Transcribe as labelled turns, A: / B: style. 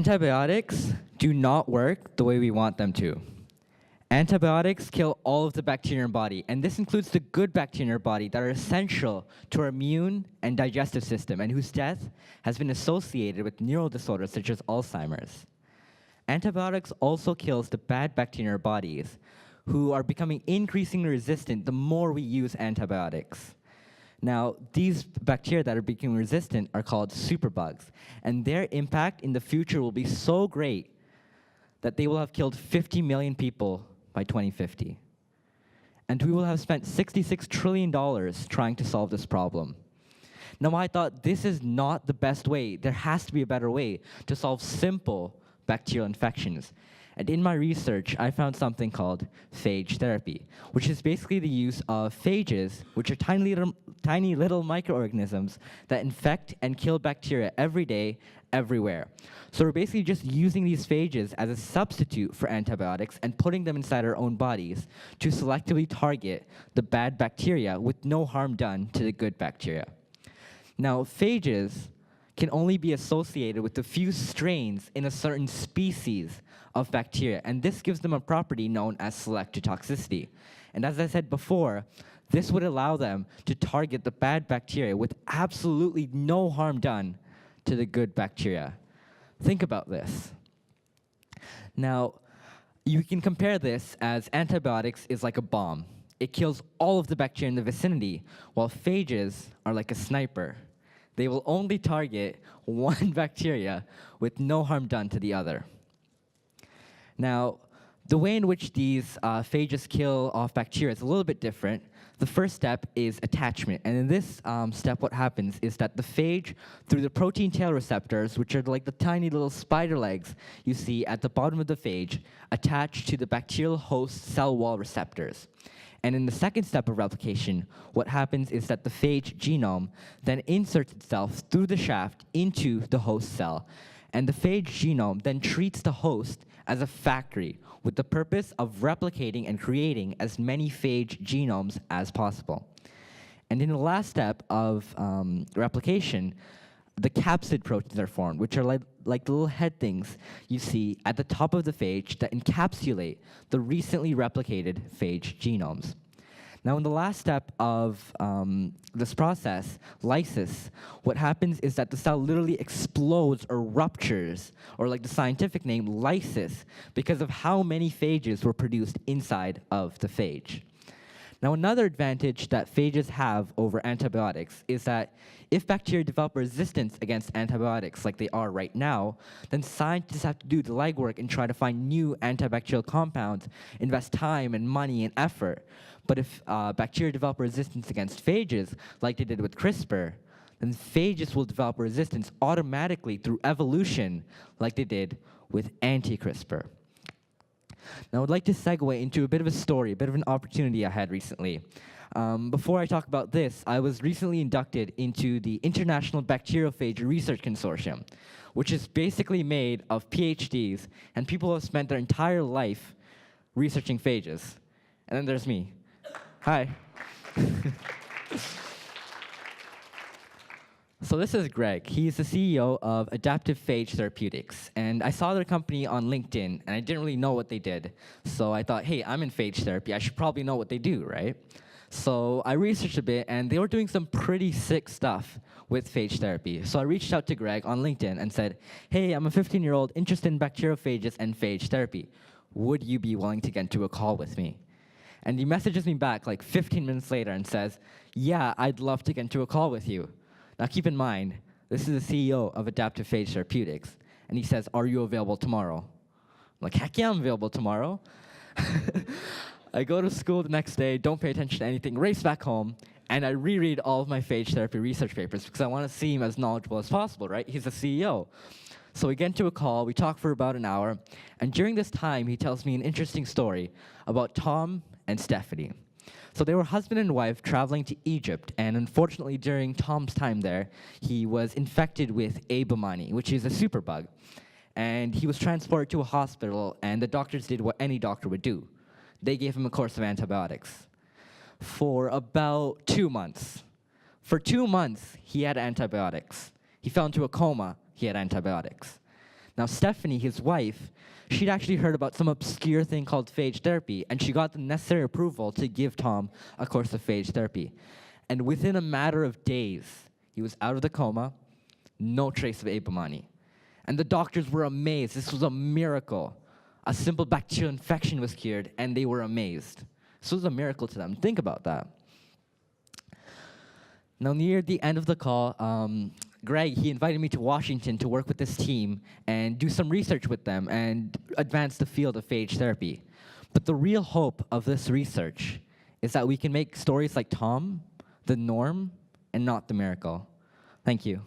A: Antibiotics do not work the way we want them to. Antibiotics kill all of the bacteria in our body, and this includes the good bacteria in our body that are essential to our immune and digestive system, and whose death has been associated with neural disorders such as Alzheimer's. Antibiotics also kills the bad bacteria in our bodies, who are becoming increasingly resistant the more we use antibiotics. Now, these bacteria that are becoming resistant are called superbugs, and their impact in the future will be so great that they will have killed 50 million people by 2050. And we will have spent $66 trillion trying to solve this problem. Now, I thought this is not the best way. There has to be a better way to solve simple bacterial infections. And in my research, I found something called phage therapy, which is basically the use of phages, which are tiny little microorganisms that infect and kill bacteria every day, everywhere. So we're basically just using these phages as a substitute for antibiotics and putting them inside our own bodies to selectively target the bad bacteria with no harm done to the good bacteria. Now, phages can only be associated with a few strains in a certain species of bacteria, and this gives them a property known as selective toxicity. And as I said before, this would allow them to target the bad bacteria with absolutely no harm done to the good bacteria. Think about this. Now, you can compare this as antibiotics is like a bomb. It kills all of the bacteria in the vicinity, while phages are like a sniper. They will only target one bacteria with no harm done to the other. Now, the way in which these phages kill off bacteria is a little bit different. The first step is attachment. And in this step, what happens is that the phage, through the protein tail receptors, which are like the tiny little spider legs you see at the bottom of the phage, attach to the bacterial host cell wall receptors. And in the second step of replication, what happens is that the phage genome then inserts itself through the shaft into the host cell. And the phage genome then treats the host as a factory with the purpose of replicating and creating as many phage genomes as possible. And in the last step of replication, the capsid proteins are formed, which are like the little head things you see at the top of the phage that encapsulate the recently replicated phage genomes. Now, in the last step of this process, lysis, what happens is that the cell literally explodes or ruptures, or like the scientific name, lysis, because of how many phages were produced inside of the phage. Now, another advantage that phages have over antibiotics is that if bacteria develop resistance against antibiotics like they are right now, then scientists have to do the legwork and try to find new antibacterial compounds, invest time and money and effort. But if bacteria develop resistance against phages, like they did with CRISPR, then phages will develop resistance automatically through evolution, like they did with anti-CRISPR. Now, I'd like to segue into a bit of a story, a bit of an opportunity I had recently. Before I talk about this, I was recently inducted into the International Bacteriophage Research Consortium, which is basically made of PhDs and people who have spent their entire life researching phages. And then there's me. Hi. So this is Greg. He's the CEO of Adaptive Phage Therapeutics. And I saw their company on LinkedIn, and I didn't really know what they did. So I thought, hey, I'm in phage therapy. I should probably know what they do, right? So I researched a bit, and they were doing some pretty sick stuff with phage therapy. So I reached out to Greg on LinkedIn and said, hey, I'm a 15-year-old interested in bacteriophages and phage therapy. Would you be willing to get into a call with me? And he messages me back like 15 minutes later and says, yeah, I'd love to get into a call with you. Now, keep in mind, this is the CEO of Adaptive Phage Therapeutics, and he says, are you available tomorrow? I'm like, heck yeah, I'm available tomorrow. I go to school the next day, don't pay attention to anything, race back home, and I reread all of my phage therapy research papers because I want to seem as knowledgeable as possible, right? He's the CEO. So we get into a call, we talk for about an hour, and during this time, he tells me an interesting story about Tom and Stephanie. So they were husband and wife traveling to Egypt, and unfortunately during Tom's time there, he was infected with Abomani, which is a superbug. And he was transported to a hospital, and the doctors did what any doctor would do. They gave him a course of antibiotics for about 2 months. For 2 months, he had antibiotics. He fell into a coma, he had antibiotics. Now, Stephanie, his wife, she'd actually heard about some obscure thing called phage therapy, and she got the necessary approval to give Tom a course of phage therapy. And within a matter of days, he was out of the coma, no trace of apomani. And the doctors were amazed. This was a miracle. A simple bacterial infection was cured, and they were amazed. This was a miracle to them. Think about that. Now, near the end of the call, Greg, he invited me to Washington to work with this team and do some research with them and advance the field of phage therapy. But the real hope of this research is that we can make stories like Tom the norm and not the miracle. Thank you.